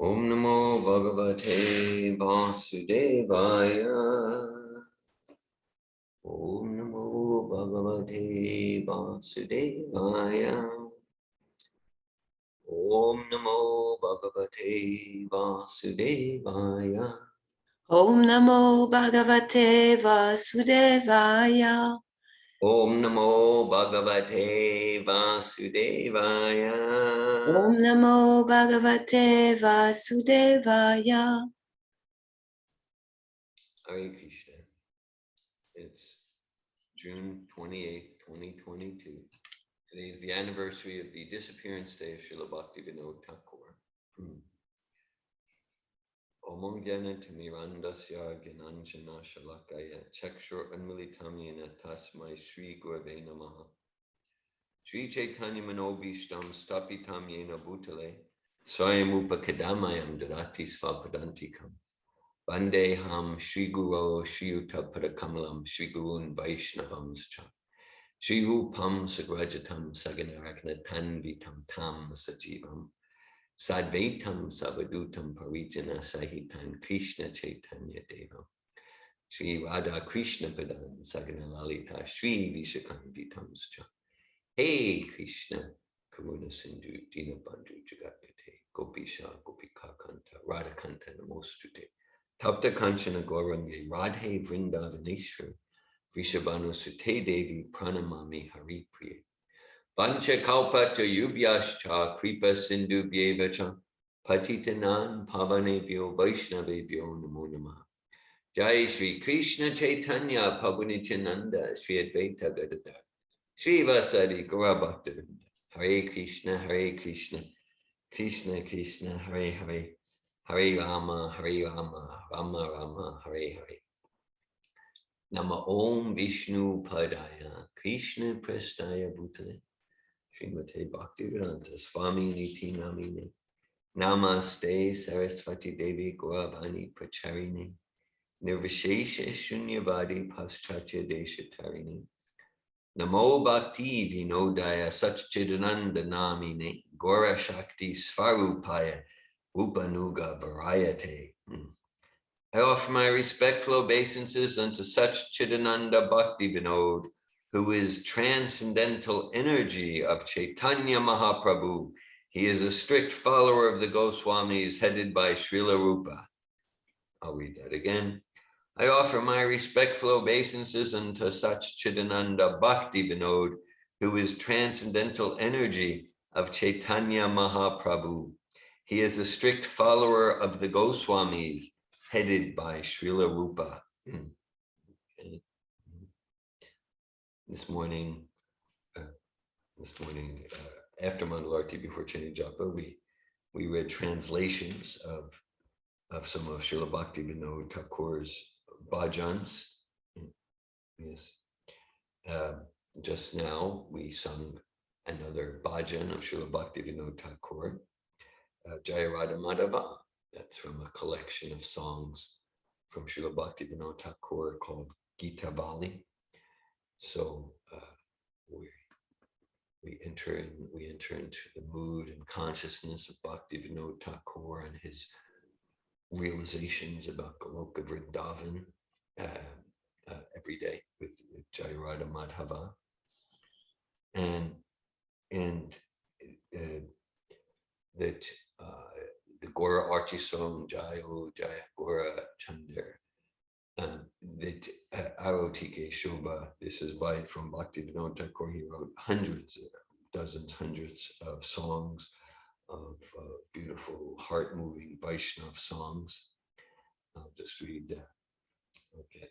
Om Namo Bhagavate Vasudevaya. Om Namo Bhagavate Vasudevaya. Om Namo Bhagavate Vasudevaya. Om Namo Bhagavate Vasudevaya. Om Namo Bhagavate Vasudevaya. Om Namo Bhagavate Vasudevaya. Hare Krishna. It's June 28th, 2022. Today is the anniversary of the disappearance day of Srila Bhaktivinoda Thakura. Om Jnana Timirandasya Gyananjana Shalakaya Chakshur Anmilitamyena Tasmai Shri Gurave Namaha Shri Chaitanya Manobhishtam Stapitam Yena Bhutale Swayam Upakadamayam Darati Svapadantikam Vandeham Shri Guru Shri Uttapradakamalam Shri Gurun Vaishnavamscha Shri Rupam Sagrajatam Saganaragnatam Vitam Tam Sajivam Sadvaitam Savadutam Parijana Sahitan Krishna Chaitanya Devam Shri Radha Krishna Padan Sagana Lalita Shri Vishakam Vitamscha Hey Krishna Karuna Sindhu Dina Bandhu Jagapate Gopisha Gopika Kanta Radha Kanta Namostute Tapta Kanchana Gaurangi Radhe Vrindavaneshwar Vrishabhanu Sute Devi Pranamami Hari Priya Vancha kalpata yubhyascha kripa sindhu bhyevacha patitanan pavanebhyo vaishnavebhyo namo namaha. Jai Shri Krishna Chaitanya Prabhu Nityananda Shri Advaita Gadadhar Shri Vasadi Gaura Bhaktivinoda Hare Krishna Krishna Krishna Hare Hare Hare Rama Rama Rama Hare Hare. Nama Om Vishnu Padaya Krishna Prestaya Bhutale Srimate Bhaktivedanta Swami Niti Namine Namaste Saraswati Devi Gauravani Pracharini Nirvishesha Shunyavadi Paschatya Deshatarini Namo Bhakti Vinodaya Satchidananda Namine Gaura Shakti Svarupaya Upanuga Varayate. I offer my respectful obeisances unto such Chidananda Bhaktivinoda, who is transcendental energy of Chaitanya Mahaprabhu. He is a strict follower of the Goswamis headed by Srila Rupa. I'll read that again. I offer my respectful obeisances unto such Chidananda Bhaktivinoda, who is transcendental energy of Chaitanya Mahaprabhu. He is a strict follower of the Goswamis headed by Srila Rupa. Okay. This morning, after Mangalarti, before Chani Japa, we read translations of some of Srila Bhaktivinoda Thakura's bhajans. Yes. Just now, we sung another bhajan of Srila Bhaktivinoda Thakura, Jaya Radha Madhava. That's from a collection of songs from Srila Bhaktivinoda Thakur called Gita Bali. So we enter into the mood and consciousness of Bhaktivinoda Thakur and his realizations about Goloka Vrindavan every day with Jaya Radha Madhava, and that the Gora Arti song Jayo Jaya Gora Chander, that Arotike Shobha, this is by from Bhaktivinoda Thakur. He wrote hundreds of songs, of beautiful, heart-moving Vaishnav songs. I'll just read that. Okay.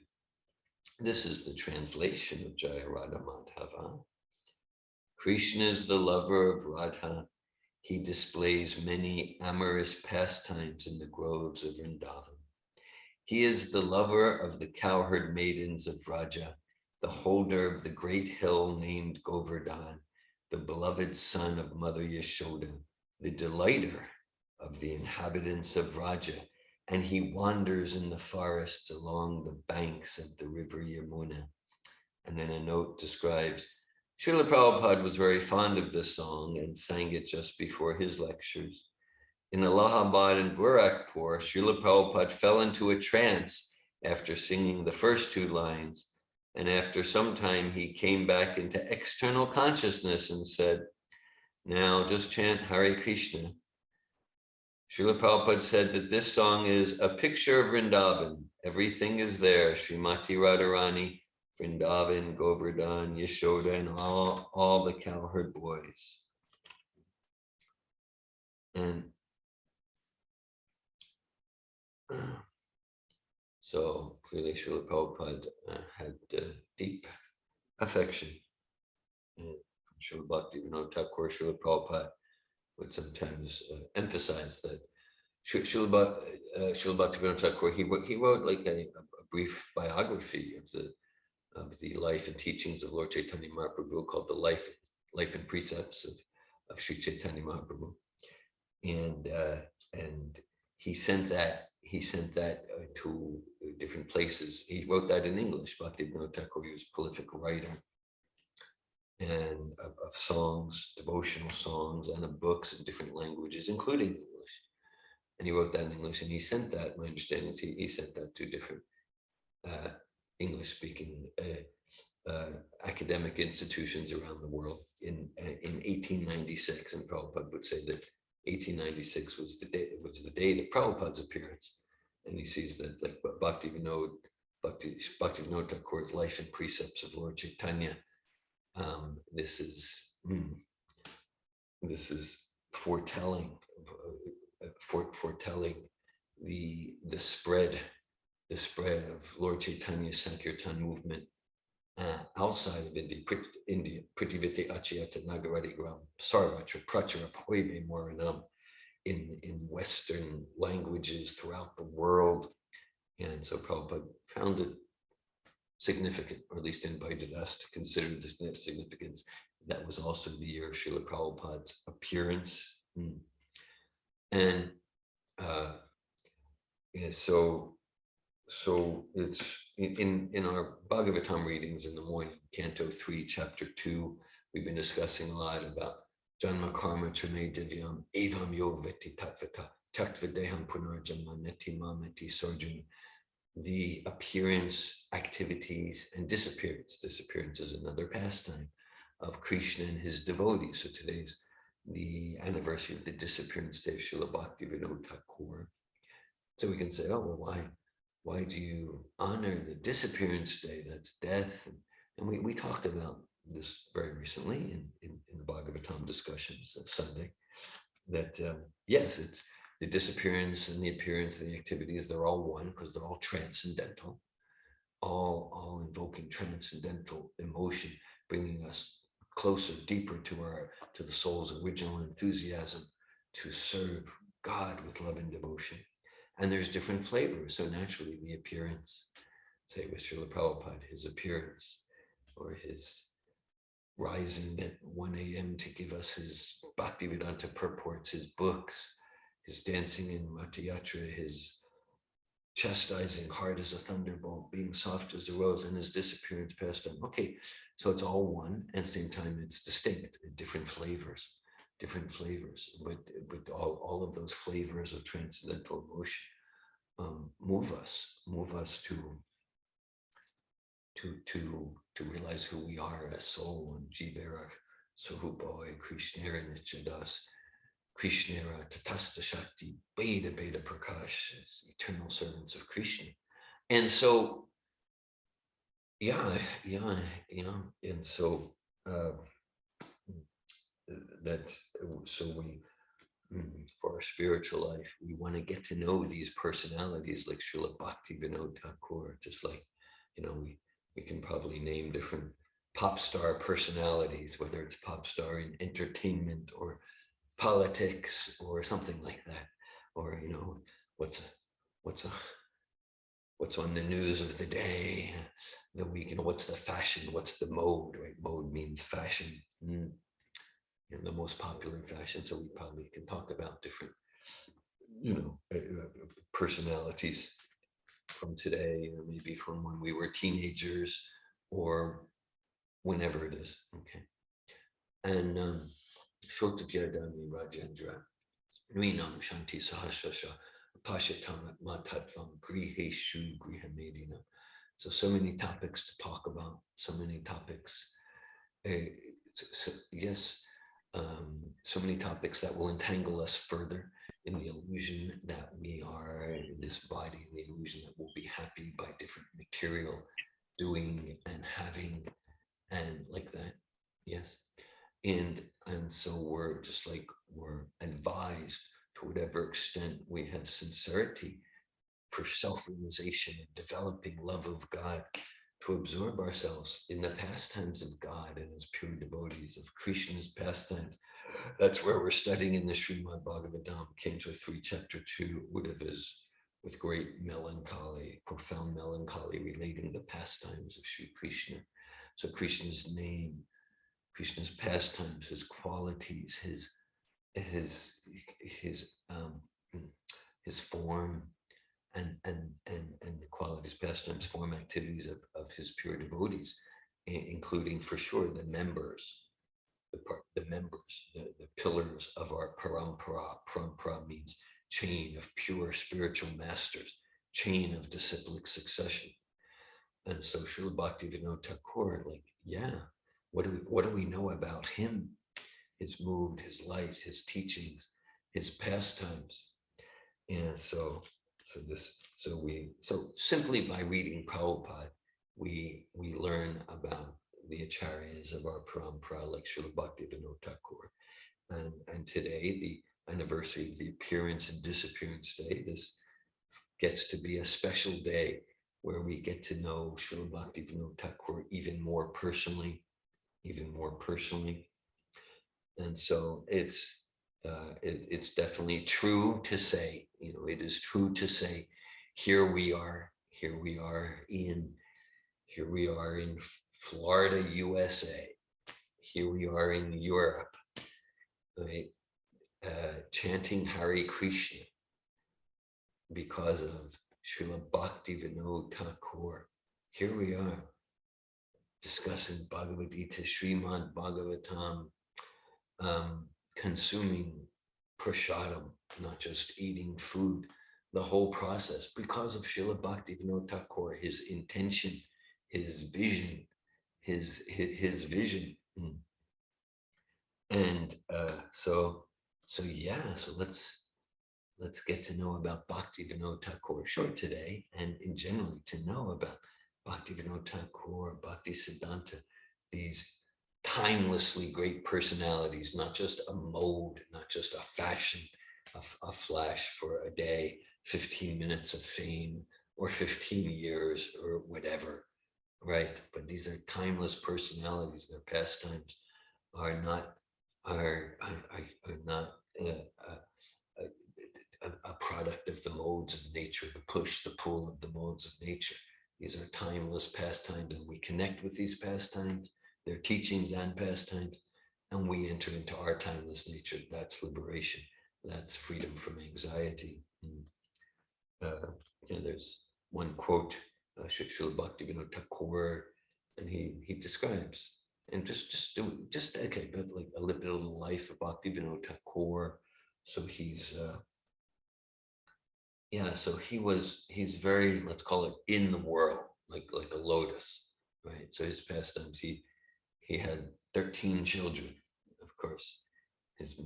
This is the translation of Jaya Radha Madhava. Krishna is the lover of Radha. He displays many amorous pastimes in the groves of Vrindavan. He is the lover of the cowherd maidens of Vraja, the holder of the great hill named Govardhan, the beloved son of Mother Yashoda, the delighter of the inhabitants of Vraja, and he wanders in the forests along the banks of the river Yamuna. And then a note describes, Srila Prabhupada was very fond of this song and sang it just before his lectures. In Allahabad and Gorakhpur, Srila Prabhupada fell into a trance after singing the first two lines. And after some time, he came back into external consciousness and said, now just chant Hare Krishna. Srila Prabhupada said that this song is a picture of Vrindavan. Everything is there. Srimati Radharani, Vrindavan, Govardhan, Yashoda, and all the cowherd boys. And so clearly Srila Prabhupada had deep affection. Srila Bhaktivinoda Thakur, Srila Prabhupada would sometimes emphasize that Srila Bhaktivinoda Thakur, he wrote like a brief biography of the life and teachings of Lord Chaitanya Mahaprabhu called the Life and Precepts of Sri Chaitanya Mahaprabhu, and he sent that to different places. He wrote that in English. Bhaktivinoda Thakur, he was a prolific writer and of songs, devotional songs, and of books in different languages, including English. And he wrote that in English, and he sent that. My understanding is he sent that to different English-speaking academic institutions around the world in 1896. And Prabhupada would say that 1896 was the date of Prabhupada's appearance, and he sees that like Bhaktivinoda Thakur's Life and Precepts of Lord Chaitanya. This is foretelling the spread of Lord Chaitanya's Sankirtan movement outside of India, Pritiviti Achiyata Nagarati Gram Sarvatra Prachara Poibe Moranam, in Western languages throughout the world. And so Prabhupada found it significant, or at least invited us to consider the significance. That was also the year of Srila Prabhupada's appearance. And so it's in our Bhagavatam readings in the morning, Canto 3, Chapter 2, we've been discussing a lot about Janma Karma Trame Divyam Evam Yo Veti Tatvata Taktvadeham Punarjanma Neti Mameti Sarjun. The appearance, activities, and disappearance. Disappearance is another pastime of Krishna and his devotees. So today's the anniversary of the disappearance day of Srila Bhaktivinoda Thakur. So we can say, oh, well, why do you honor the disappearance day? That's death. And we talked about this very recently in the Bhagavatam discussions of Sunday, that yes, it's the disappearance and the appearance and the activities, they're all one because they're all transcendental, all invoking transcendental emotion, bringing us closer, deeper to the soul's original enthusiasm to serve God with love and devotion. And there's different flavors. So naturally the appearance, say with Srila Prabhupada, his appearance or his rising at 1 a.m. to give us his Bhaktivedanta purports, his books, his dancing in Ratha Yatra, his chastising hard as a thunderbolt, being soft as a rose, and his disappearance pastime. Okay, so it's all one, and at the same time it's distinct, different flavors. But all of those flavors of transcendental emotion move us to realize who we are as soul, and Jivera Sarupa Krishnera Nichadas. Krishnera Tatasta Shakti Beda Prakash, eternal servants of Krishna. And so, and so we, for our spiritual life, we want to get to know these personalities like Srila Bhaktivinoda Thakur, just like, we can probably name different pop star personalities, whether it's pop star in entertainment or politics or something like that, or what's on the news of the day, the week, what's the fashion, what's the mode, right? Mode means fashion, the most popular fashion. So we probably can talk about different personalities from today, or maybe from when we were teenagers, or whenever it is. Okay. And Shota Jadani Rajendra, Nuinam Shanti Sahasrasha Pashatam Matatvam Griheshu Grihamedinam. So many topics to talk about, so many topics. Yes, so many topics that will entangle us further in the illusion that we are in this body, in the illusion that we'll be happy by different material doing and having and like that. Yes. And so we're just like, we're advised to whatever extent we have sincerity for self-realization and developing love of God, to absorb ourselves in the pastimes of God and as pure devotees of Krishna's pastimes. That's where we're studying in the Srimad Bhagavatam, Canto 3, Chapter 2, Uddhava's, with great melancholy, profound melancholy, relating the pastimes of Sri Krishna. So Krishna's name, Krishna's pastimes, his qualities, his form, and the qualities, pastimes, form, activities of his pure devotees, including for sure the members, the pillars of our parampara. Parampara means chain of pure spiritual masters, chain of disciplic succession. And so Srila Bhaktivinoda Thakur, like, yeah, what do we know about him, his mood, his light, his teachings, his pastimes? And so simply by reading Prabhupada, we learn about the acharyas of our parampara, like Srila Bhaktivinoda Thakur. And today, the anniversary of the Appearance and Disappearance Day, this gets to be a special day where we get to know Srila Bhaktivinoda Thakur even more personally. And so it's definitely true to say, it is true to say, here we are in Florida, USA. Here we are in Europe, right? Chanting Hare Krishna because of Srila Bhaktivinoda Thakur. Here we are discussing Bhagavad Gita, Srimad Bhagavatam, consuming prasadam, not just eating food, the whole process, because of Srila Bhaktivinoda Thakur, his intention, his vision, his vision. And so let's get to know about Bhaktivinoda Thakur short today, and in general to know about Bhaktivinoda Thakur, Bhaktisiddhanta, these timelessly great personalities, not just a mode, not just a fashion, a flash for a day, 15 minutes of fame, or 15 years, or whatever, right? But these are timeless personalities. Their pastimes are not a product of the modes of nature, the push, the pull of the modes of nature. These are timeless pastimes, and we connect with these pastimes, their teachings and pastimes, and we enter into our timeless nature. That's liberation. That's freedom from anxiety. There's one quote, Srila Bhaktivinoda Thakur, and he describes, and just okay, but like a little bit of the life of Bhaktivinoda Thakur. So he's he's very, let's call it, in the world, like a lotus, right? So his pastimes, he had 13 children, of course. His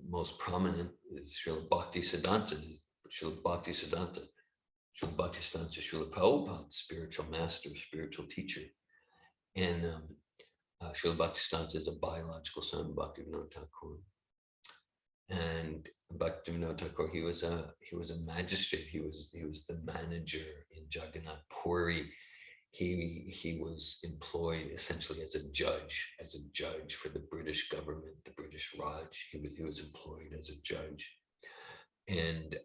most prominent is Srila Bhaktisiddhanta, Srila Bhaktisiddhanta, Srila Prabhupada's spiritual master, spiritual teacher. And Srila Bhaktisiddhanta is a biological son of Bhaktivinoda Thakur. And Bhaktivinoda Thakur, he was a magistrate. He was the manager in Jagannath Puri. He was employed essentially as a judge for the British government, the British Raj. He was employed as a judge, and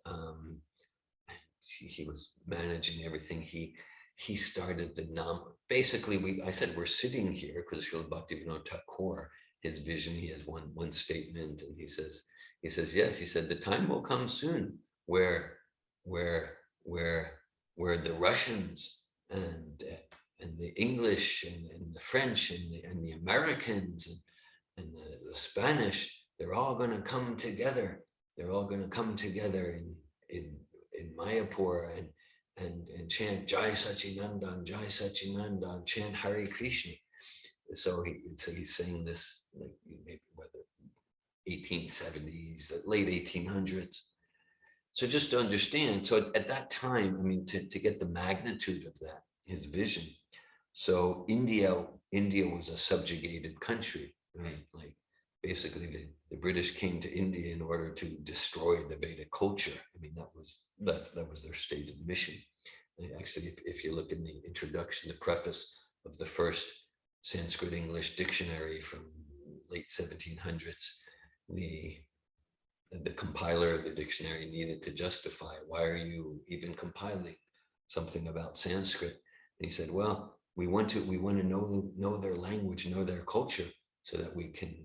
he was managing everything. He started the basically, I said we're sitting here because Srila Bhaktivinoda Thakur, his vision, he has one statement, and he says yes, he said the time will come soon where the Russians and the English and the French and the Americans and the Spanish, they're all going to come together they're all going to come together in Mayapur and chant Jai Sachinandan, Jai Sachinandan, chant Hare Krishna. So he's saying this like maybe whether 1870s, late 1800s. So just to understand, so at that time, I mean, to get the magnitude of that, his vision. So India was a subjugated country, right? Like basically the British came to India in order to destroy the Vedic culture. I mean, that was their stated mission. And actually, if you look in the introduction, the preface of the first Sanskrit English dictionary from late 1700s, the compiler of the dictionary needed to justify, why are you even compiling something about Sanskrit? And he said, well, we want to know their language, know their culture, so that we can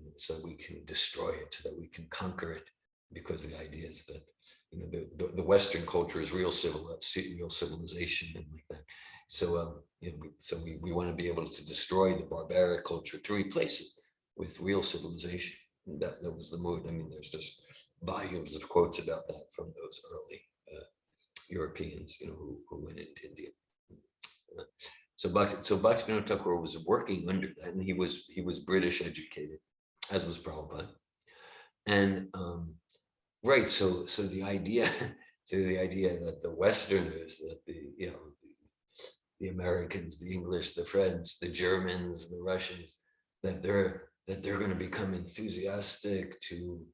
destroy it, so that we can conquer it. Because the idea is that, you know, the Western culture is real civilization and like that. So you know, so we want to be able to destroy the barbaric culture to replace it with real civilization. And that was the mood. I mean, there's just volumes of quotes about that from those early Europeans, you know, who went into India. So Bhaktivinoda Thakur was working under that, and he was British educated, as was Prabhupada. And right, so the idea that the Westerners, that the Americans, the English, the French, the Germans, the Russians, that they're going to become enthusiastic to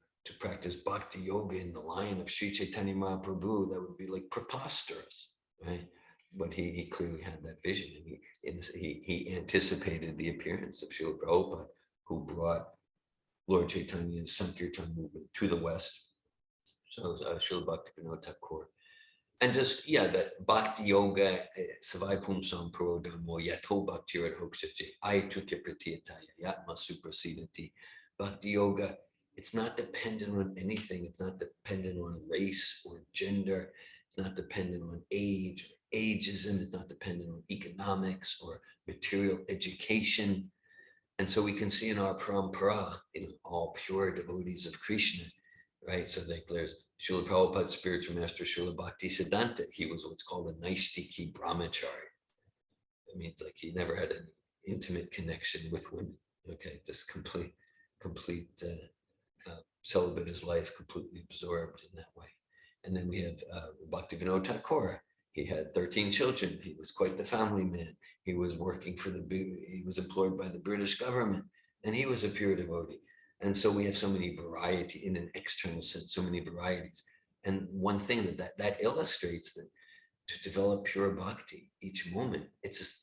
practice bhakti yoga in the line of Sri Chaitanya Mahaprabhu, that would be like preposterous, right? But he clearly had that vision, and he anticipated the appearance of Srila Prabhupada, who brought Lord Chaitanya's Sankirtan movement to the West. So Srila Bhaktivinoda Thakur. And just, yeah, that bhakti yoga, savai pumsam prodamo yato bhakti radhokshache, aitukya pratiyataya yatma suprasidati. Bhakti yoga, it's not dependent on anything. It's not dependent on race or gender. It's not dependent on age, ageism. It's not dependent on economics or material education. And so we can see in our parampara, all pure devotees of Krishna, right? So like there's Srila Prabhupada's spiritual master, Srila Bhaktisiddhanta. He was what's called a Naistiki brahmachari. It means like he never had an intimate connection with women. Okay, just complete celibate his life, completely absorbed in that way. And then we have Bhaktivinoda Thakur. He had 13 children. He was quite the family man. He was working he was employed by the British government, and he was a pure devotee. And so we have so many variety in an external sense, so many varieties. And one thing that illustrates that to develop pure bhakti each moment, it's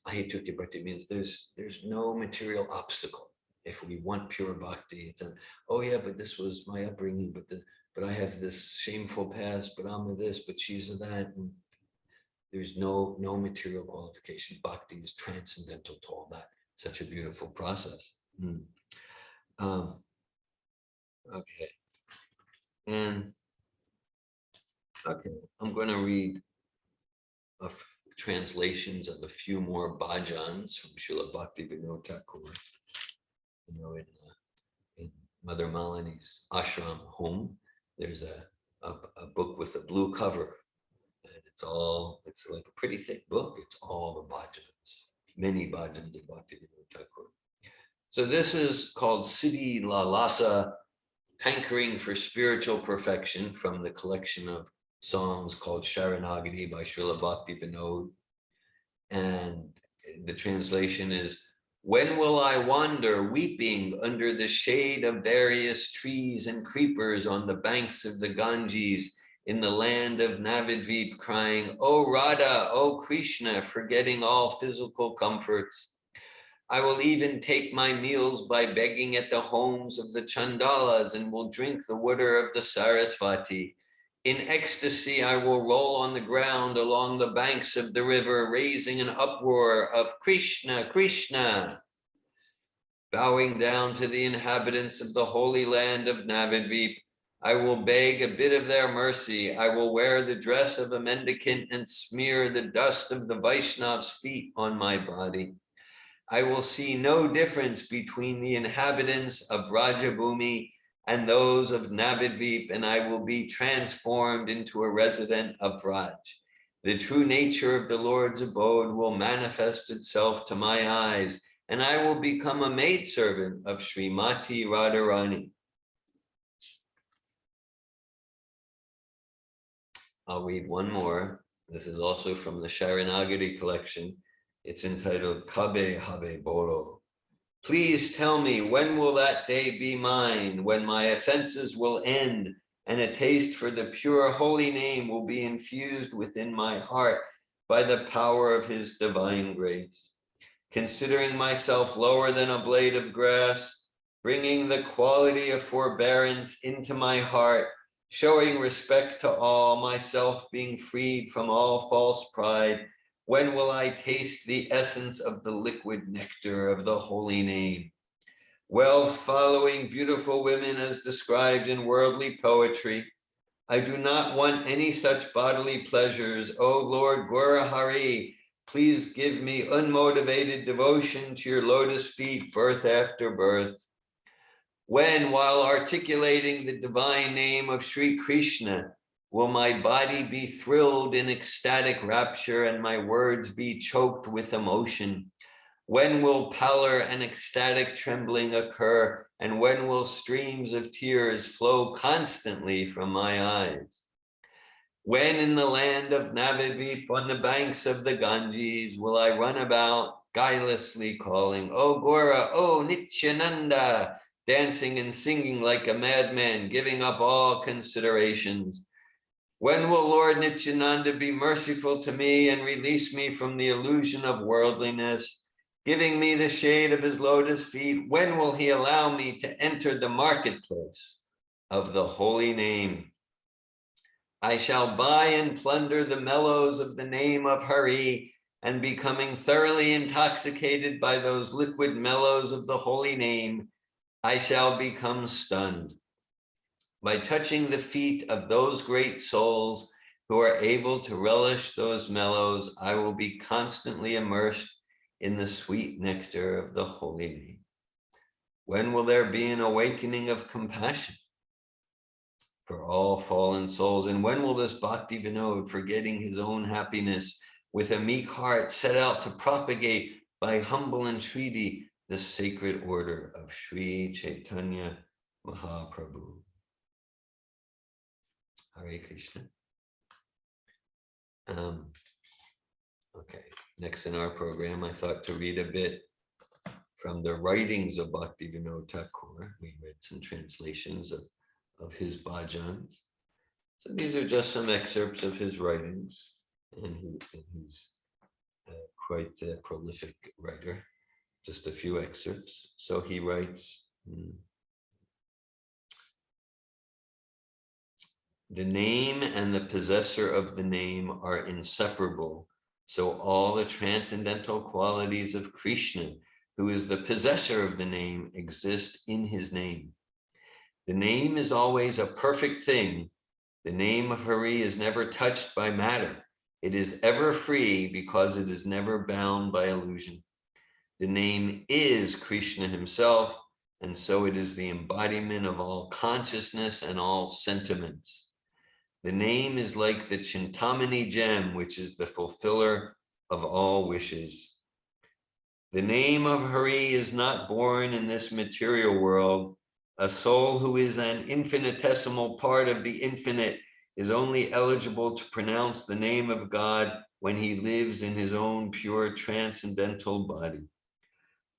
Ahitukya bhakti means there's no material obstacle. If we want pure bhakti, it's oh yeah, but this was my upbringing, but I have this shameful past, but I'm a this, but she's a that. And there's no material qualification. Bhakti is transcendental to all that. Such a beautiful process. Okay. And okay, I'm going to read translations of a few more bhajans from Srila Bhaktivinoda Thakur. You know, in Mother Malini's ashram home, there's a book with a blue cover, and it's like a pretty thick book. It's all the bhajans, many bhajans of Bhaktivinoda Thakur. So this is called Siddhi Lalasa, Hankering for Spiritual Perfection, from the collection of songs called Sharanagati by Srila Bhaktivinoda. And the translation is, when will I wander weeping under the shade of various trees and creepers on the banks of the Ganges in the land of Navadvip, crying, "O Radha, O Krishna," forgetting all physical comforts. I will even take my meals by begging at the homes of the Chandalas and will drink the water of the Sarasvati. In ecstasy, I will roll on the ground along the banks of the river, raising an uproar of Krishna, Krishna. Bowing down to the inhabitants of the holy land of Navadvip, I will beg a bit of their mercy. I will wear the dress of a mendicant and smear the dust of the Vaishnav's feet on my body. I will see no difference between the inhabitants of Rajabhumi and those of Navadvip, and I will be transformed into a resident of Vraj. The true nature of the Lord's abode will manifest itself to my eyes, and I will become a maidservant of Srimati Radharani. I'll read one more. This is also from the Sharanagari collection. It's entitled Kabe Habe Bolo. Please tell me, when will that day be mine, when my offenses will end and a taste for the pure holy name will be infused within my heart by the power of his divine grace. Considering myself lower than a blade of grass, bringing the quality of forbearance into my heart, showing respect to all, myself being freed from all false pride, when will I taste the essence of the liquid nectar of the holy name? Well, following beautiful women as described in worldly poetry, I do not want any such bodily pleasures. O Lord Gora Hari, please give me unmotivated devotion to your lotus feet, birth after birth. When, while articulating the divine name of Sri Krishna, will my body be thrilled in ecstatic rapture and my words be choked with emotion? When will pallor and ecstatic trembling occur? And when will streams of tears flow constantly from my eyes? When in the land of Navadvip on the banks of the Ganges will I run about guilelessly calling, O Gora, O Nityananda, dancing and singing like a madman, giving up all considerations? When will Lord Nityananda be merciful to me and release me from the illusion of worldliness, giving me the shade of his lotus feet? When will he allow me to enter the marketplace of the holy name? I shall buy and plunder the mellows of the name of Hari, and becoming thoroughly intoxicated by those liquid mellows of the holy name, I shall become stunned. By touching the feet of those great souls who are able to relish those mellows, I will be constantly immersed in the sweet nectar of the holy name. When will there be an awakening of compassion for all fallen souls? And when will this Bhaktivinoda, forgetting his own happiness, with a meek heart set out to propagate by humble entreaty the sacred order of Sri Chaitanya Mahaprabhu? Hare Krishna. Okay, next in our program, I thought to read a bit from the writings of Bhaktivinoda Thakur. We read some translations of his bhajans. So these are just some excerpts of his writings, and he's quite a prolific writer. Just a few excerpts. So he writes, the name and the possessor of the name are inseparable. So all the transcendental qualities of Krishna, who is the possessor of the name, exist in his name. The name is always a perfect thing. The name of Hari is never touched by matter. It is ever free because it is never bound by illusion. The name is Krishna himself, and so it is the embodiment of all consciousness and all sentiments. The name is like the Chintamani gem, which is the fulfiller of all wishes. The name of Hari is not born in this material world. A soul who is an infinitesimal part of the infinite is only eligible to pronounce the name of God when he lives in his own pure transcendental body.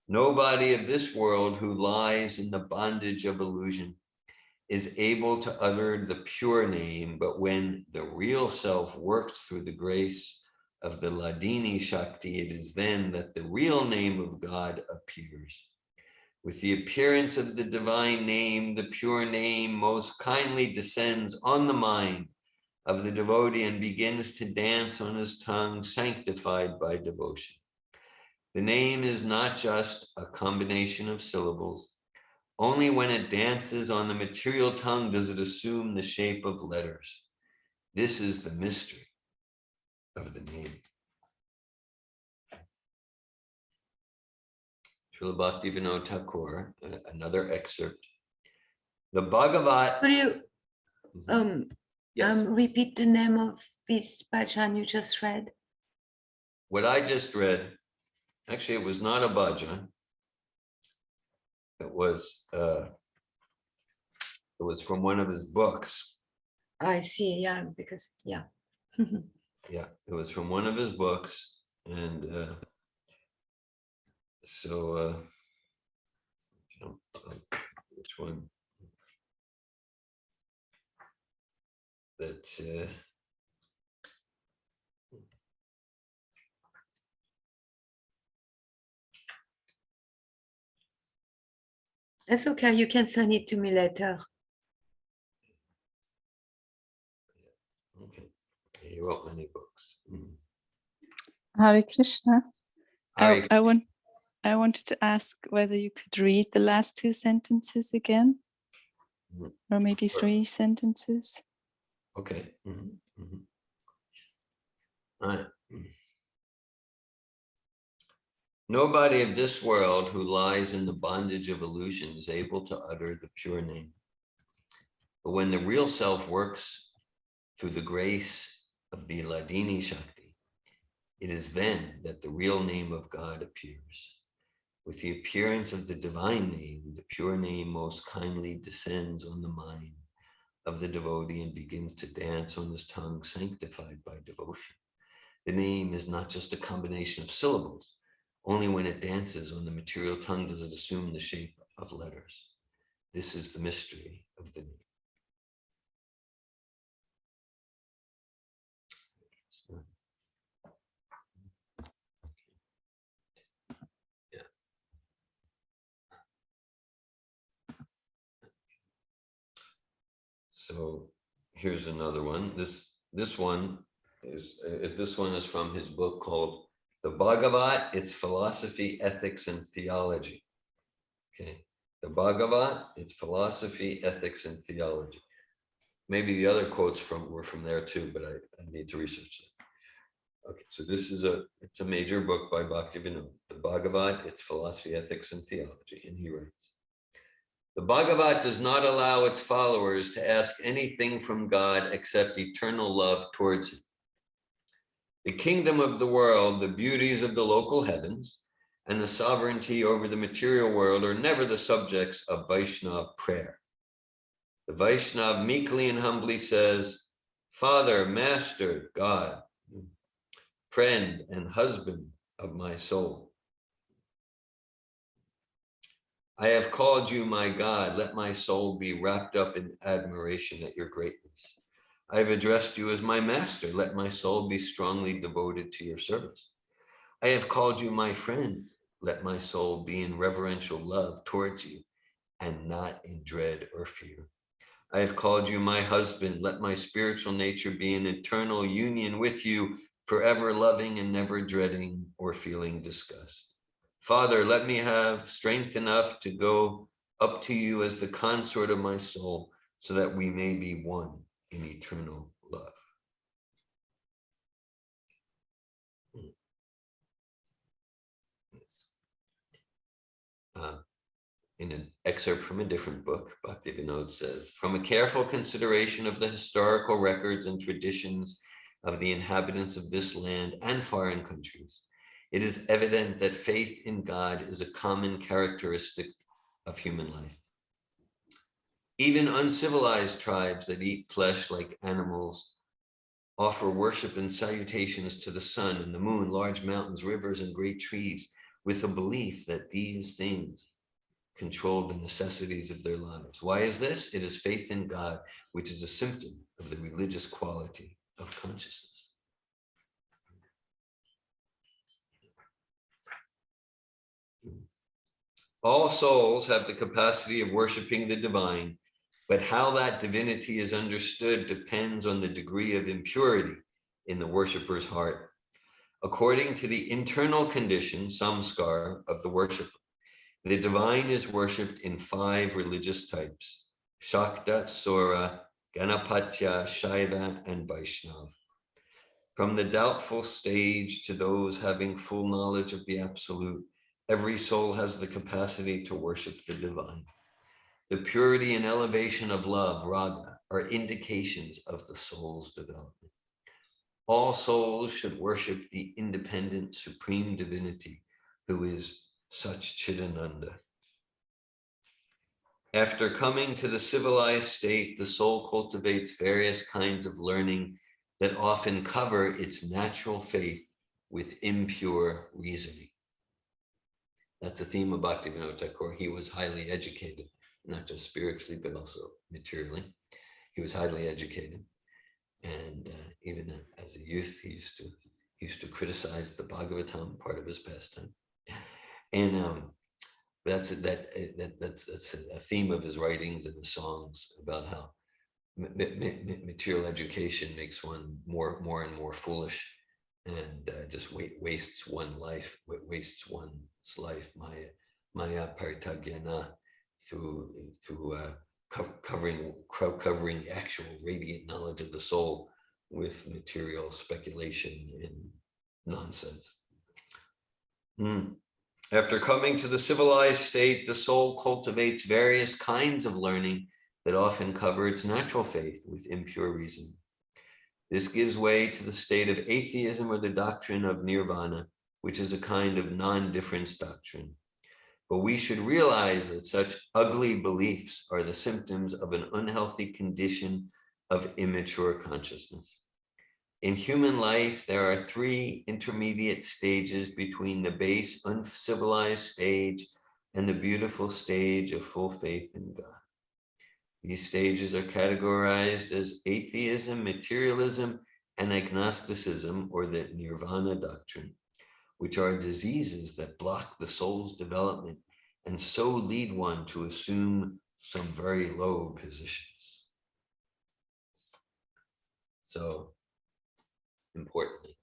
Nobody of this world who lies in the bondage of illusion is able to utter the pure name, but when the real self works through the grace of the Ladini Shakti, it is then that the real name of God appears. With the appearance of the divine name, the pure name most kindly descends on the mind of the devotee and begins to dance on his tongue, sanctified by devotion. The name is not just a combination of syllables. Only when it dances on the material tongue does it assume the shape of letters. This is the mystery of the name. Srila Bhaktivinoda Thakur, another excerpt. The Bhagavat. Could you Yes. repeat the name of this bhajan you just read? What I just read, actually, it was not a bhajan. It was from one of his books. I see, yeah, because, yeah. Yeah, it was from one of his books. And which one? That That's okay, you can send it to me later. okay. He wrote many books. Hare Krishna. Hare- I wanted to ask whether you could read the last two sentences again, or maybe Sure. 3 sentences. Okay. All right. Nobody of this world who lies in the bondage of illusion is able to utter the pure name. But when the real self works through the grace of the Ladini Shakti, it is then that the real name of God appears. With the appearance of the divine name, the pure name most kindly descends on the mind of the devotee and begins to dance on his tongue, sanctified by devotion. The name is not just a combination of syllables. Only when it dances on the material tongue does it assume the shape of letters. This is the mystery of the name. Yeah. So here's another one. This one is from his book called The Bhagavat, Its Philosophy, Ethics, and Theology. Okay. The Bhagavat, Its Philosophy, Ethics, and Theology. Maybe the other quotes were from there too, but I need to research it. Okay, so this is it's a major book by Bhaktivinoda, The Bhagavat, Its Philosophy, Ethics, and Theology. And he writes, the Bhagavat does not allow its followers to ask anything from God except eternal love towards him. The kingdom of the world, the beauties of the local heavens, and the sovereignty over the material world are never the subjects of Vaishnava prayer. The Vaishnava meekly and humbly says, Father, Master, God, friend and husband of my soul. I have called you my God. Let my soul be wrapped up in admiration at your greatness. I have addressed you as my master. Let my soul be strongly devoted to your service. I have called you my friend. Let my soul be in reverential love towards you and not in dread or fear. I have called you my husband. Let my spiritual nature be in eternal union with you, forever loving and never dreading or feeling disgust. Father, let me have strength enough to go up to you as the consort of my soul, so that we may be one in eternal love. In an excerpt from a different book, Bhaktivinoda says, from a careful consideration of the historical records and traditions of the inhabitants of this land and foreign countries, it is evident that faith in God is a common characteristic of human life. Even uncivilized tribes that eat flesh like animals offer worship and salutations to the sun and the moon, large mountains, rivers, and great trees, with a belief that these things control the necessities of their lives. Why is this? It is faith in God, which is a symptom of the religious quality of consciousness. All souls have the capacity of worshiping the divine, but how that divinity is understood depends on the degree of impurity in the worshiper's heart. According to the internal condition, samskar, of the worshiper, the divine is worshipped in 5 religious types: Shakta, Sura, Ganapatya, Shaiva, and Vaishnava. From the doubtful stage to those having full knowledge of the absolute, every soul has the capacity to worship the divine. the purity and elevation of love, raga, are indications of the soul's development. All souls should worship the independent supreme divinity who is such Chidananda. After coming to the civilized state, the soul cultivates various kinds of learning that often cover its natural faith with impure reasoning. That's the theme of Bhaktivinoda Thakur. He was highly educated, not just spiritually, but also materially. He was highly educated. And even as a youth, he used to criticize the Bhagavatam, part of his pastime. And that's a theme of his writings and his songs about how material education makes one more and more foolish, and just wastes one's life. Maya paritagyana, through covering the actual radiant knowledge of the soul with material speculation and nonsense. After coming to the civilized state, the soul cultivates various kinds of learning that often cover its natural faith with impure reason. This gives way to the state of atheism or the doctrine of nirvana, which is a kind of non-difference doctrine. But we should realize that such ugly beliefs are the symptoms of an unhealthy condition of immature consciousness. In human life, there are three intermediate stages between the base, uncivilized stage and the beautiful stage of full faith in God. These stages are categorized as atheism, materialism, and agnosticism, or the nirvana doctrine, which are diseases that block the soul's development and so lead one to assume some very low positions. So, importantly,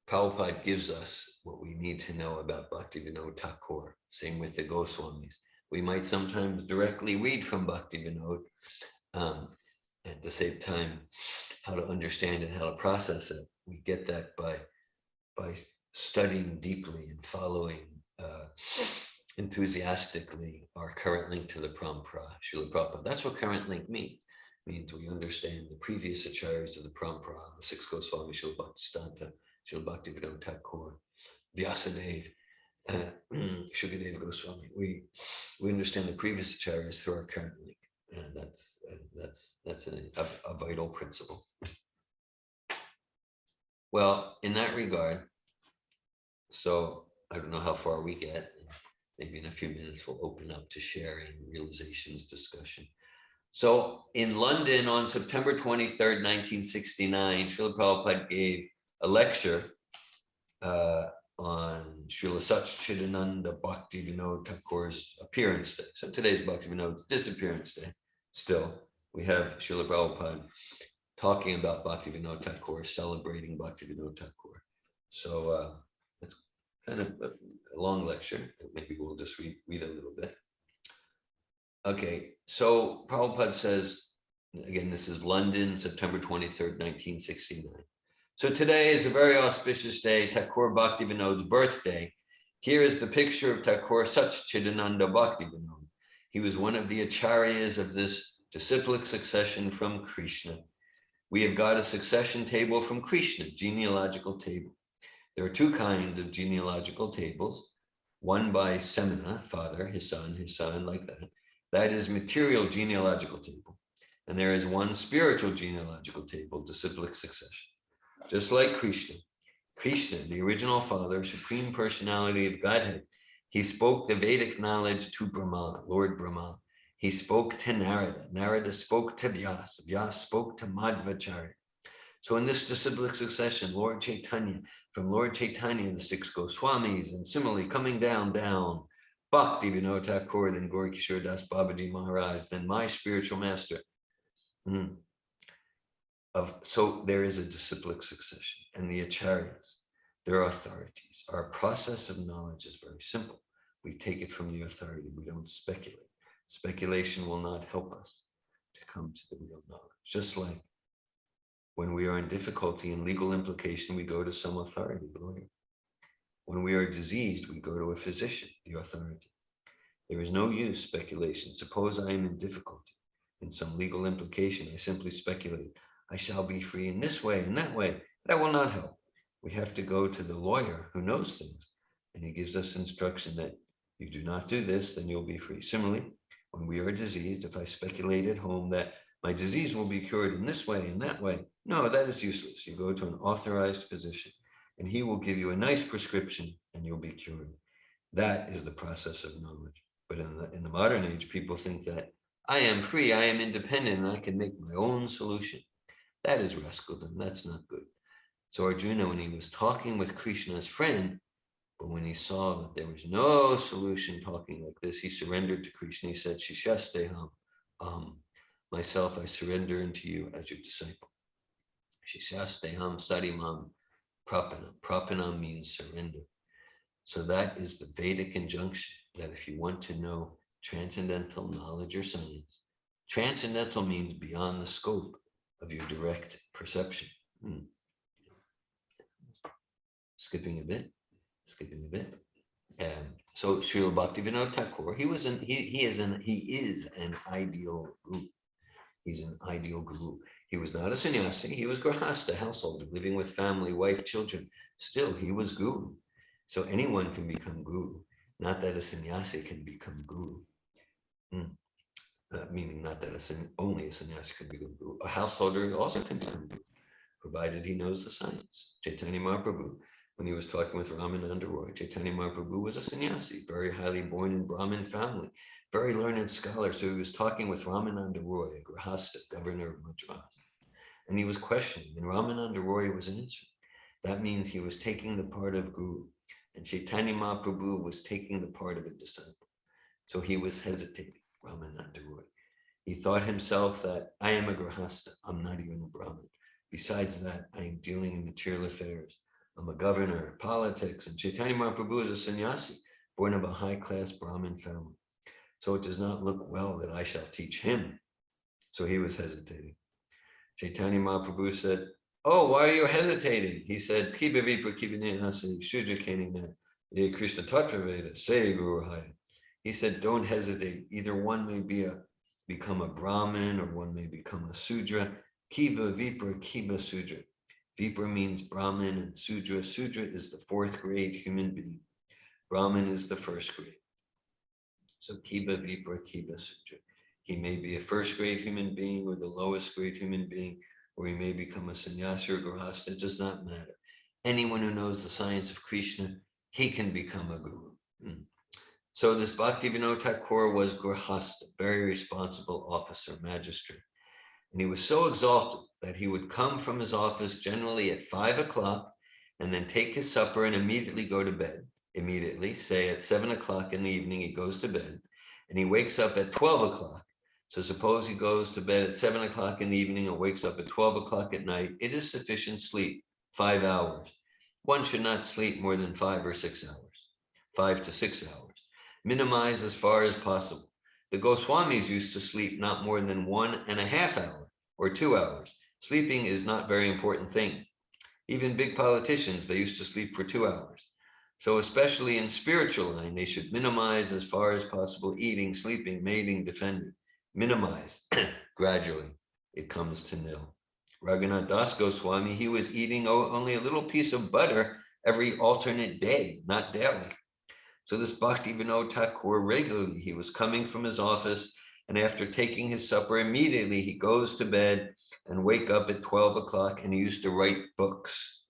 Prabhupada gives us what we need to know about Bhaktivinoda Thakur. Same with the Goswamis. We might sometimes directly read from Bhaktivinoda, at the same time, how to understand and how to process it. We get that by studying deeply and following enthusiastically our current link to the Parampara, Srila Prabhupada. That's what current link means. It means we understand the previous acharyas of the Parampara, the six Goswami, Srila Bhaktisiddhanta, Srila Bhaktivinoda Thakur, Vyasadeva, Shukadeva Goswami. We understand the previous acharyas through our current link, and that's a vital principle. Well, in that regard, so I don't know how far we get. Maybe in a few minutes we'll open up to sharing, realizations, discussion. So in London on September 23rd, 1969, Srila Prabhupada gave a lecture on Srila Satchidananda Bhaktivinoda Thakur's appearance day. So today's Bhaktivinoda's disappearance day. Still, we have Srila Prabhupada talking about Bhaktivinoda Thakur, celebrating Bhaktivinoda Thakur. So it's kind of a long lecture. Maybe we'll just read a little bit. Okay, so Prabhupada says, again, this is London, September 23rd, 1969. So today is a very auspicious day, Thakur Bhaktivinoda's birthday. Here is the picture of Thakur Satchidananda Bhaktivinoda. He was one of the acharyas of this disciplic succession from Krishna. We have got a succession table from Krishna, genealogical table. There are two kinds of genealogical tables, one by Semina, father, his son, like that. That is material genealogical table. And there is one spiritual genealogical table, disciplic succession. Just like Krishna, the original father, supreme personality of Godhead, he spoke the Vedic knowledge to Brahma, Lord Brahma. He spoke to Narada. Narada spoke to Vyasa. Vyasa spoke to Madhvacharya. So in this disciplic succession, Lord Chaitanya, from Lord Chaitanya, the six Goswamis, and similarly coming down, Bhaktivinoda Thakur, then Gaura Kishore Das Babaji Maharaj, then my spiritual master. So there is a disciplic succession, and the acharyas, their authorities. Our process of knowledge is very simple. We take it from the authority. We don't speculate. Speculation will not help us to come to the real knowledge. Just like when we are in difficulty in legal implication, we go to some authority, lawyer. When we are diseased, we go to a physician, the authority. There is no use speculation. Suppose I am in difficulty, in some legal implication. I simply speculate, I shall be free in this way and that way. That will not help. We have to go to the lawyer who knows things, and he gives us instruction that you do not do this, then you'll be free. Similarly, when we are diseased, if I speculate at home that my disease will be cured in this way and that way, no, that is useless. You go to an authorized physician, and he will give you a nice prescription, and you'll be cured. That is the process of knowledge. But in the modern age, people think that I am free, I am independent, and I can make my own solution. That is rascaldom. That's not good. So Arjuna, when he was talking with Krishna's friend, but when he saw that there was no solution talking like this, he surrendered to Krishna. He said, Shishasteham, myself, I surrender unto you as your disciple. Shishasteham sarimam prapanam. Prapanam means surrender. So that is the Vedic injunction that if you want to know transcendental knowledge or science, transcendental means beyond the scope of your direct perception. Skipping a bit. So Srila Bhaktivinoda Thakur, he is an ideal guru. He's an ideal guru. He was not a sannyasi. He was grahasta, householder, living with family, wife, children. Still, he was guru. So anyone can become guru. Not that a sannyasi can become guru. Meaning not that only a sannyasi can become guru. A householder also can become guru, provided he knows the science. Chaitanya Mahaprabhu, when he was talking with Ramananda Roy, Chaitanya Mahaprabhu was a sannyasi, very highly born in Brahmin family, very learned scholar. So he was talking with Ramananda Roy, a grahasta, governor of Madras. And he was questioning, and Ramananda Roy was answering. That means he was taking the part of guru, and Chaitanya Mahaprabhu was taking the part of a disciple. So he was hesitating, Ramananda Roy. He thought himself that I am a grahasta, I'm not even a Brahmin. Besides that, I am dealing in material affairs. I'm a governor, politics, and Chaitanya Mahaprabhu is a sannyasi, born of a high-class Brahmin family. So it does not look well that I shall teach him. So he was hesitating. Chaitanya Mahaprabhu said, oh, why are you hesitating? He said, Krishna Tatra Veda, say Guru Haya. He said, don't hesitate. Either one may become a Brahmin or one may become a Sudra. Kiva Vipra Kiva Sudra. Vipra means Brahmin and Sudra. Sudra is the fourth grade human being. Brahmin is the first grade. So Kiva Vipra Kiva Sudra. He may be a first grade human being or the lowest grade human being, or he may become a sannyasi or grahasta. It does not matter. Anyone who knows the science of Krishna, he can become a guru. So this Bhaktivinoda Thakur was grahasta, very responsible officer, magistrate. And he was so exalted that he would come from his office generally at 5 o'clock and then take his supper and immediately go to bed. Immediately, say at 7 o'clock in the evening, he goes to bed and he wakes up at 12 o'clock. So suppose he goes to bed at 7 o'clock in the evening and wakes up at 12 o'clock at night. It is sufficient sleep, 5 hours. One should not sleep more than 5 or 6 hours, 5 to 6 hours. Minimize as far as possible. The Goswamis used to sleep not more than 1.5 hours or 2 hours. Sleeping is not a very important thing. Even big politicians, they used to sleep for 2 hours. So especially in spiritual line, they should minimize as far as possible eating, sleeping, mating, defending. Minimize gradually. It comes to nil. Raghunath Das Goswami, he was eating only a little piece of butter every alternate day, not daily. So this Bhaktivinoda Thakur regularly, he was coming from his office, and after taking his supper, immediately he goes to bed and wake up at 12 o'clock, and he used to write books.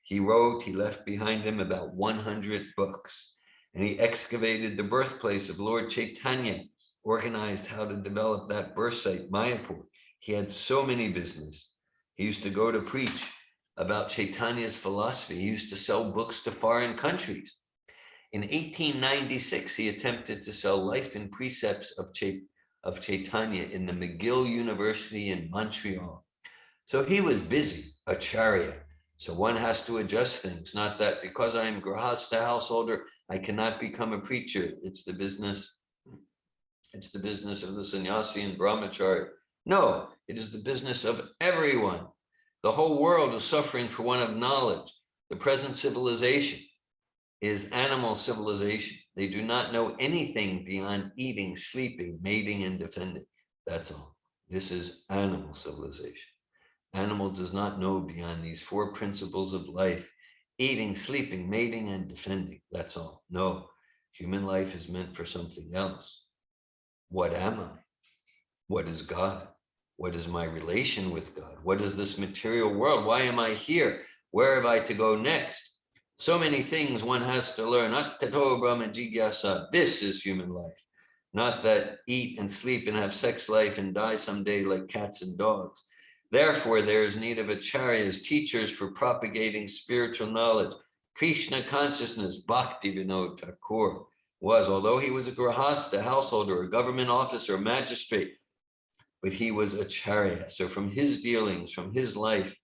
He left behind him about 100 books, and he excavated the birthplace of Lord Chaitanya, organized how to develop that birth site, Mayapur. He had so many business. He used to go to preach about Chaitanya's philosophy. He used to sell books to foreign countries. In 1896, he attempted to sell Life and Precepts of Chaitanya in the McGill University in Montreal. So he was busy, acharya. So one has to adjust things, not that because I'm grahasta householder, I cannot become a preacher. It's the business of the sannyasi and brahmachari. No, it is the business of everyone. The whole world is suffering for want of knowledge. The present civilization, is animal civilization. They do not know anything beyond eating, sleeping, mating, and defending. That's all. This is animal civilization. Animal does not know beyond these 4 principles of life: eating, sleeping, mating, and defending. That's all. No, human life is meant for something else. What am I? What is God? What is my relation with God? What is this material world? Why am I here? Where have I to go next? So many things one has to learn. Attato Brahma Jigyasa. This is human life. Not that eat and sleep and have sex life and die someday like cats and dogs. Therefore, there is need of acharyas, teachers for propagating spiritual knowledge. Krishna consciousness, Bhaktivinoda Thakura was, although he was a grahasta, householder, a government officer, a magistrate, but he was acharya. So from his dealings, from his life,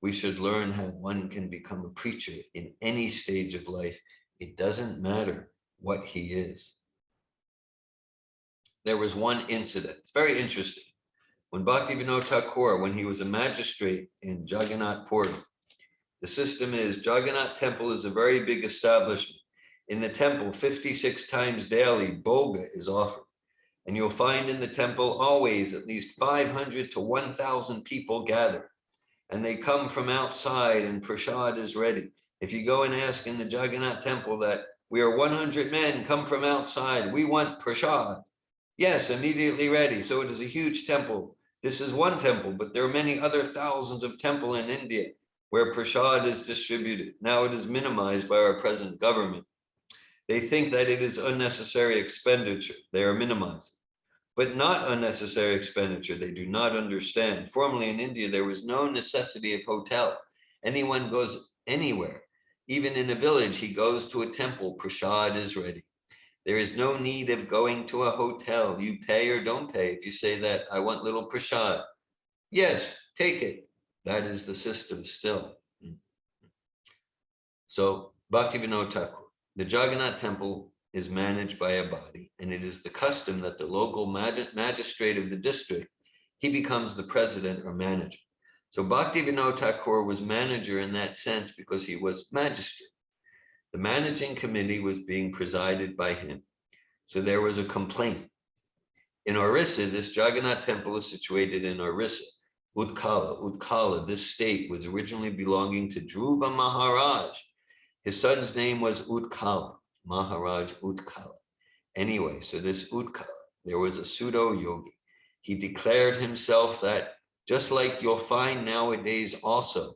we should learn how one can become a preacher in any stage of life. It doesn't matter what he is. There was one incident. It's very interesting. When Bhaktivinoda Thakur, when he was a magistrate in Jagannath Puri, the system is Jagannath Temple is a very big establishment. In the temple, 56 times daily, bhoga is offered. And you'll find in the temple always at least 500 to 1,000 people gather. And they come from outside and prasad is ready. If you go and ask in the Jagannath Temple that we are 100 men, come from outside, we want prasad. Yes, immediately ready. So it is a huge temple. This is one temple, but there are many other thousands of temples in India where prasad is distributed. Now it is minimized by our present government. They think that it is unnecessary expenditure. They are minimizing, but not unnecessary expenditure. They do not understand. Formerly in India, there was no necessity of hotel. Anyone goes anywhere. Even in a village, he goes to a temple, prasad is ready. There is no need of going to a hotel. You pay or don't pay. If you say that, I want little prasad. Yes, take it. That is the system still. So Bhaktivinoda Thakur, the Jagannath Temple is managed by a body, and it is the custom that the local magistrate of the district, he becomes the president or manager. So Bhaktivinoda Thakur was manager in that sense because he was magistrate. The managing committee was being presided by him. So there was a complaint. In Orissa, this Jagannath temple is situated in Orissa. Utkala, this state was originally belonging to Dhruva Maharaj. His son's name was Utkala, Maharaj Utkala. Anyway, so this Utkala, there was a pseudo yogi. He declared himself that, just like you'll find nowadays also,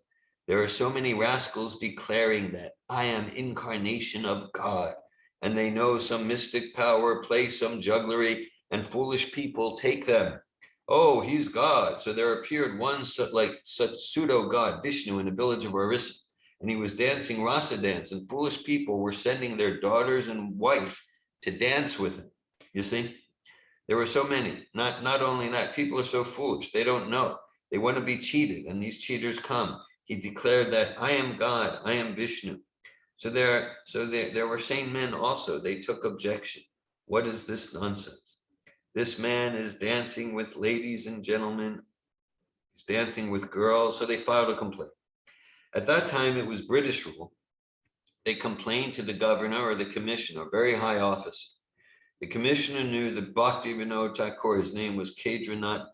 there are so many rascals declaring that I am incarnation of God, and they know some mystic power, play some jugglery, and foolish people take them. Oh, he's God. So there appeared one such pseudo God, Vishnu, in the village of Orissa, and he was dancing rasa dance, and foolish people were sending their daughters and wife to dance with him. You see, there were so many. Not only that, people are so foolish. They don't know. They want to be cheated, and these cheaters come. He declared that I am God, I am Vishnu. So there were sane men also. They took objection. What is this nonsense? This man is dancing with ladies and gentlemen. He's dancing with girls. So they filed a complaint. At that time, it was British rule. They complained to the governor or the commissioner, a very high office. The commissioner knew that Bhaktivinoda Thakur, his name was Kedranath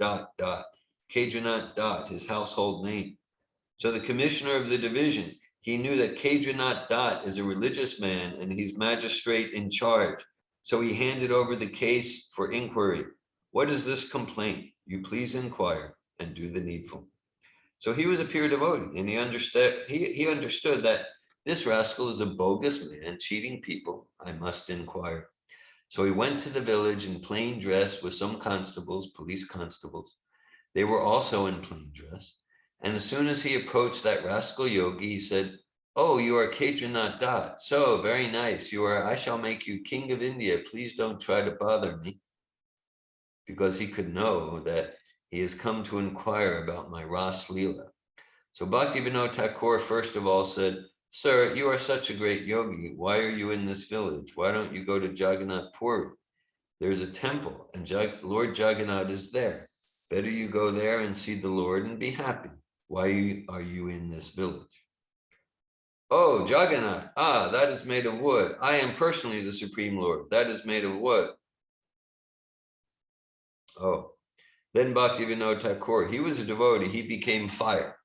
Kedranath, his household name. So the commissioner of the division, he knew that Kedranath is a religious man and he's magistrate in charge. So he handed over the case for inquiry. What is this complaint? You please inquire and do the needful. So he was a pure devotee, and he understood that this rascal is a bogus man cheating people. I must inquire. So he went to the village in plain dress with some constables, police constables. They were also in plain dress. And as soon as he approached that rascal yogi, he said, oh, you are Kedranath. So very nice. I shall make you king of India. Please don't try to bother me. Because he could know that he has come to inquire about my Ras Leela. So Bhaktivinoda Thakur first of all said, sir, you are such a great yogi. Why are you in this village? Why don't you go to Jagannath Puri? There's a temple and Lord Jagannath is there. Better you go there and see the Lord and be happy. Why are you in this village? Oh, Jagannath, that is made of wood. I am personally the Supreme Lord. That is made of wood. Oh, then Bhaktivinoda Thakur, he was a devotee. He became fire.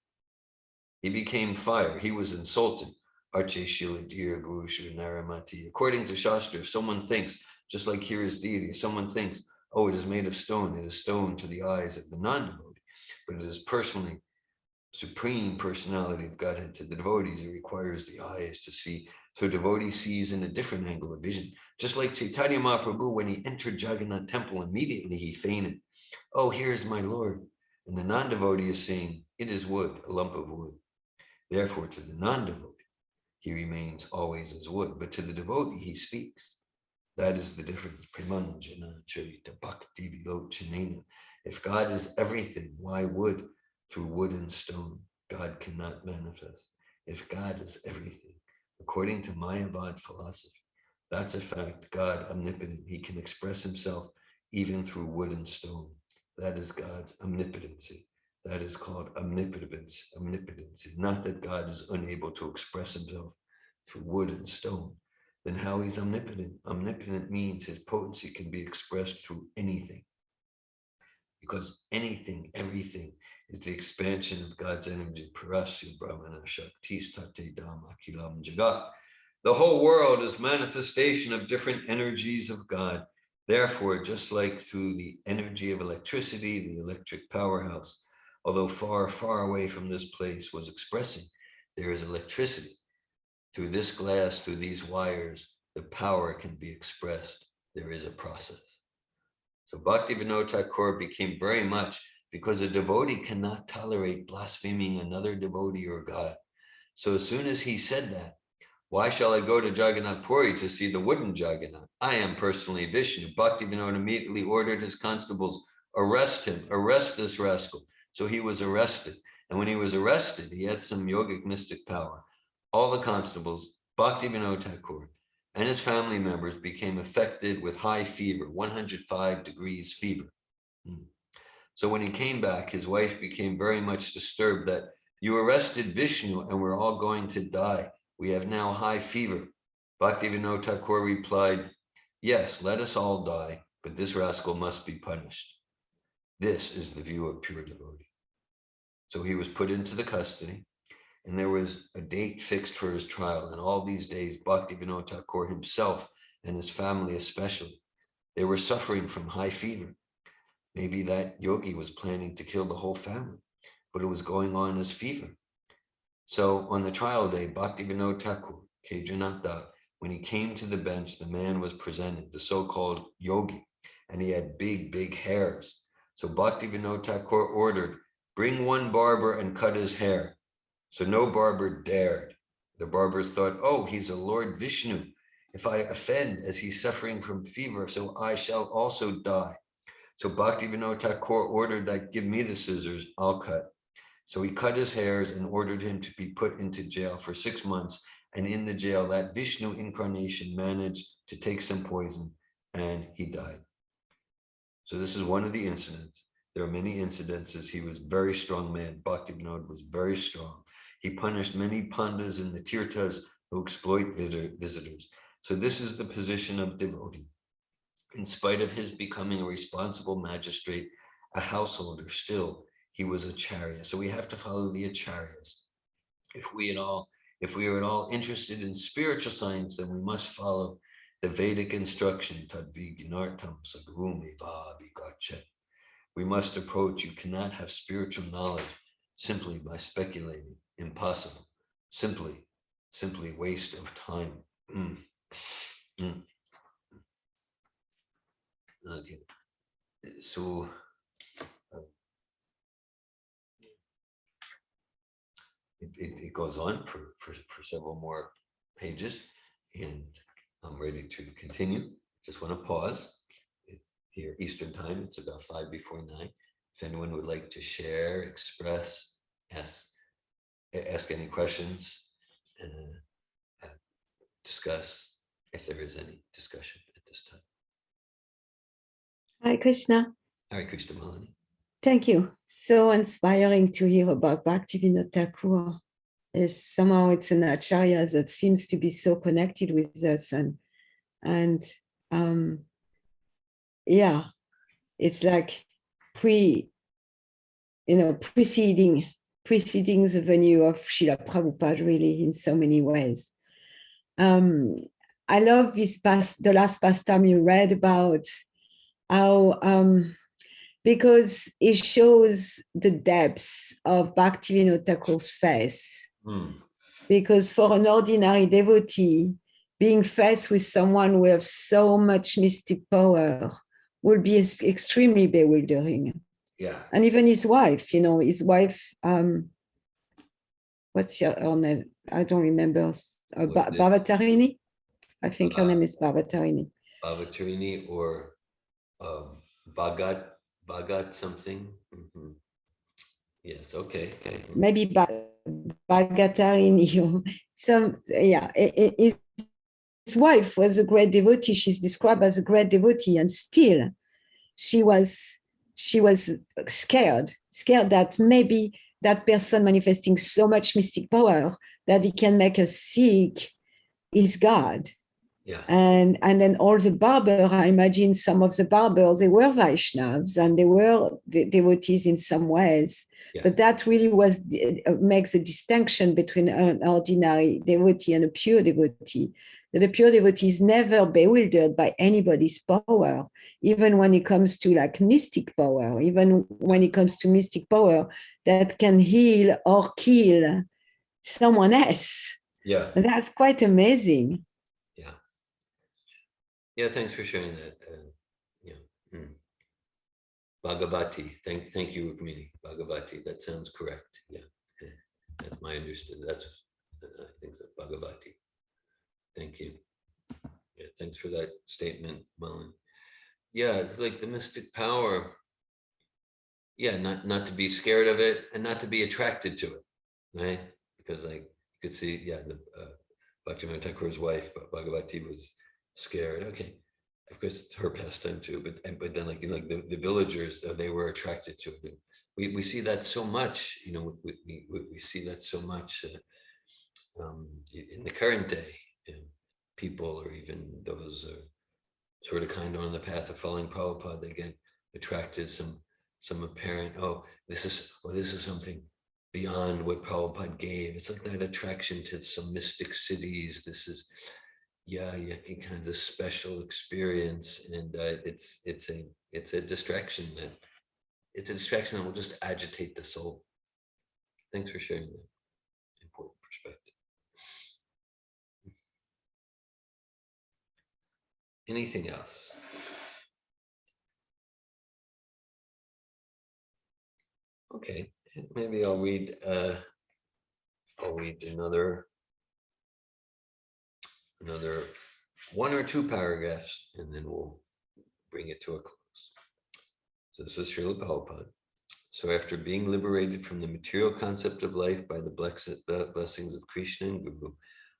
He became fire. He was insulted. Arche Shila Dhira Guru Shri Naramati. According to Shastra, if someone thinks, just like here is deity, someone thinks, oh, it is made of stone. It is stone to the eyes of the non-devotee, but it is personally supreme personality of Godhead to the devotees. It requires the eyes to see. So devotee sees in a different angle of vision. Just like Chaitanya Mahaprabhu, when he entered Jagannath temple, immediately he fainted. Oh, here is my Lord. And the non-devotee is saying, it is wood, a lump of wood. Therefore, to the non-devotee, he remains always as wood. But to the devotee, he speaks. That is the difference. If God is everything, why wood? Through wood and stone, God cannot manifest. If God is everything, according to Mayavad philosophy, that's a fact. God, omnipotent, he can express himself even through wood and stone. That is God's omnipotency. That is called omnipotence, omnipotency. Not that God is unable to express himself through wood and stone. Then how he's omnipotent? Omnipotent means his potency can be expressed through anything. Because anything, everything, is the expansion of God's energy. Parasya Brahmana Shaktis Tate Dhamma Kilam Jagat. The whole world is manifestation of different energies of God. Therefore, just like through the energy of electricity, the electric powerhouse, although far, far away from this place, was expressing, there is electricity. Through this glass, through these wires, the power can be expressed. There is a process. So Bhaktivinoda Thakur became very much, because a devotee cannot tolerate blaspheming another devotee or God. So as soon as he said that, why shall I go to Jagannath Puri to see the wooden Jagannath? I am personally Vishnu. Bhaktivinoda immediately ordered his constables, arrest him, arrest this rascal. So he was arrested. And when he was arrested, he had some yogic mystic power. All the constables, Bhaktivinoda Thakur, and his family members became affected with high fever, 105 degrees fever. So when he came back, his wife became very much disturbed that you arrested Vishnu and we're all going to die. We have now high fever. Bhaktivinoda Thakur replied, yes, let us all die, but this rascal must be punished. This is the view of pure devotee. So he was put into the custody, and there was a date fixed for his trial. And all these days, Bhaktivinoda Thakur himself and his family especially, they were suffering from high fever. Maybe that yogi was planning to kill the whole family, but it was going on as fever. So on the trial day, Bhaktivinoda Thakur, Kejanatha, when he came to the bench, the man was presented, the so-called yogi, and he had big, big hairs. So Bhaktivinoda Thakur ordered, bring one barber and cut his hair. So no barber dared. The barbers thought, oh, he's a Lord Vishnu. If I offend as he's suffering from fever, so I shall also die. So Bhaktivinoda Thakur ordered that, give me the scissors, I'll cut. So he cut his hairs and ordered him to be put into jail for 6 months. And in the jail, that Vishnu incarnation managed to take some poison and he died. So this is one of the incidents. There are many incidences. He was a very strong man. Bhaktivinoda was very strong. He punished many pandas and the tirthas who exploit visitors. So this is the position of devotee. In spite of his becoming a responsible magistrate, a householder, still he was acharya. So we have to follow the acharyas. If we are at all interested in spiritual science, then we must follow the Vedic instruction, tadvignartam sagurumi vabhigachet. We must approach, you cannot have spiritual knowledge simply by speculating. Impossible. Simply waste of time. Okay. So it goes on for several more pages, and I'm ready to continue. Just want to pause. Here, Eastern time, it's about 5 before 9. If anyone would like to share, express, ask any questions, discuss, if there is any discussion at this time. Hare Krishna. Hare Krishna, Malini. Thank you. So inspiring to hear about Bhaktivinoda Thakur. is somehow it's an acharya that seems to be so connected with us, and yeah, it's like preceding the venue of Srila Prabhupada, really, in so many ways. I love the last pastime you read about how because it shows the depths of Bhaktivinoda Thakur's faith. Because for an ordinary devotee, being faced with someone with so much mystic power will be extremely bewildering. Yeah. And even his wife, what's her name? I don't remember. Bhavatarini? I think her name is Bhavatarini. Bhavatarini or Bhagat something. Mm-hmm. Yes, okay. Maybe Bhavatarini. His wife was a great devotee. She's described as a great devotee, and still she was scared that maybe that person manifesting so much mystic power that he can make us sick is God. Yeah. And then all the barbers, I imagine some of the barbers, they were Vaishnavas and they were devotees in some ways. Yes. But that really makes a distinction between an ordinary devotee and a pure devotee. That a pure devotee is never bewildered by anybody's power, even when it comes to like mystic power, even when it comes to mystic power that can heal or kill someone else. Yeah. And that's quite amazing. Yeah. Yeah, thanks for sharing that. Bhagavati. Thank you, Rukmini. Bhagavati. That sounds correct. Yeah. That's my understanding. I think so. Bhagavati. Thank you. Yeah, thanks for that statement, Mullen. Yeah, it's like the mystic power. Yeah, not to be scared of it and not to be attracted to it, right? Because like you could see, yeah, the Bhaktivinoda Thakur's wife, Bhagavati, was scared. Okay, of course it's her pastime too, but then like the villagers, they were attracted to it. We see that so much, we see that so much in the current day. People, or even those sort of kind of on the path of following Prabhupada, they get attracted some apparent, this is something beyond what Prabhupada gave. It's like that attraction to some mystic cities. This is, kind of this special experience, and it's a distraction that will just agitate the soul. Thanks for sharing that important perspective. Anything else? Okay, maybe I'll read another one or two paragraphs, and then we'll bring it to a close. So this is Srila Prabhupada. So after being liberated from the material concept of life by the blessings of Krishna and Guru,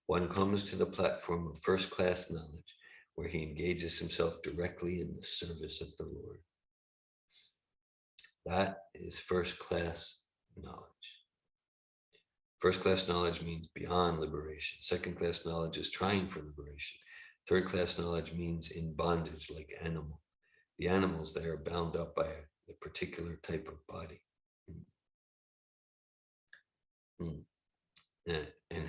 one comes to the platform of first-class knowledge, where he engages himself directly in the service of the Lord. That is first-class knowledge. First-class knowledge means beyond liberation. Second-class knowledge is trying for liberation. Third-class knowledge means in bondage, like animal. The animals, they are bound up by a particular type of body. And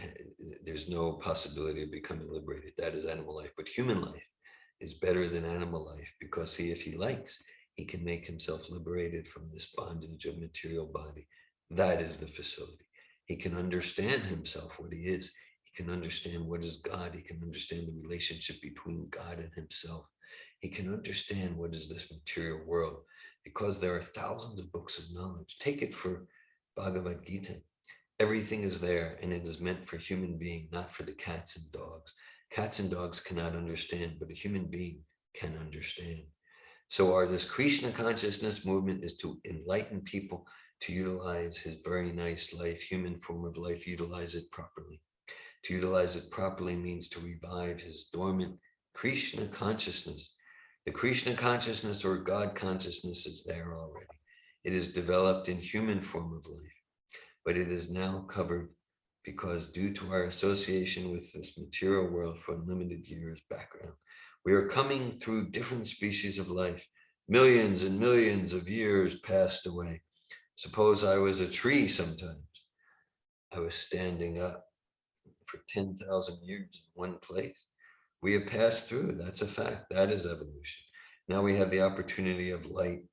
there's no possibility of becoming liberated. That is animal life. But human life is better than animal life, because if he likes, he can make himself liberated from this bondage of material body. That is the facility. He can understand himself, what he is. He can understand what is God. He can understand the relationship between God and himself. He can understand what is this material world, because there are thousands of books of knowledge. Take it for Bhagavad Gita. Everything is there, and it is meant for human being, not for the cats and dogs. Cats and dogs cannot understand, but a human being can understand. So this Krishna consciousness movement is to enlighten people to utilize his very nice life, human form of life, utilize it properly. To utilize it properly means to revive his dormant Krishna consciousness. The Krishna consciousness, or God consciousness, is there already. It is developed in human form of life, but it is now covered because due to our association with this material world for unlimited years background, we are coming through different species of life. Millions and millions of years passed away. Suppose I was a tree sometimes. I was standing up for 10,000 years in one place. We have passed through. That's a fact. That is evolution. Now we have the opportunity of light.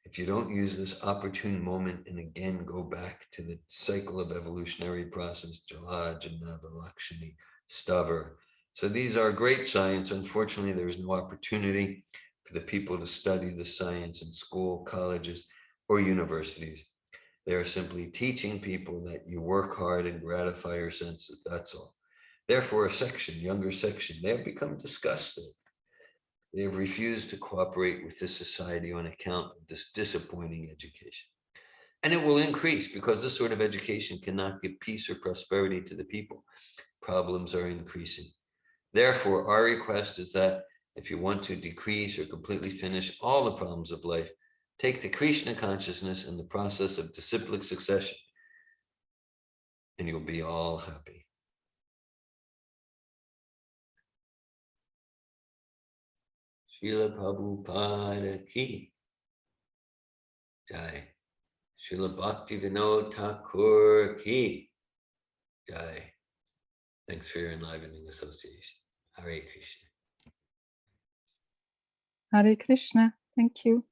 If you don't use this opportune moment and again go back to the cycle of evolutionary process, Jala, Janava, Lakshmi, Stavar. So these are great science. Unfortunately, there is no opportunity for the people to study the science in school, colleges, or universities. They are simply teaching people that you work hard and gratify your senses. That's all. Therefore, a section, younger section, they have become disgusted. They have refused to cooperate with this society on account of this disappointing education. And it will increase because this sort of education cannot give peace or prosperity to the people. Problems are increasing. Therefore, our request is that if you want to decrease or completely finish all the problems of life, take the Krishna consciousness and the process of disciplic succession, and you'll be all happy. Srila Prabhupada ki jai. Srila Bhaktivinoda Thakura ki jai. Thanks for your enlivening association. Hare Krishna. Hare Krishna. Thank you.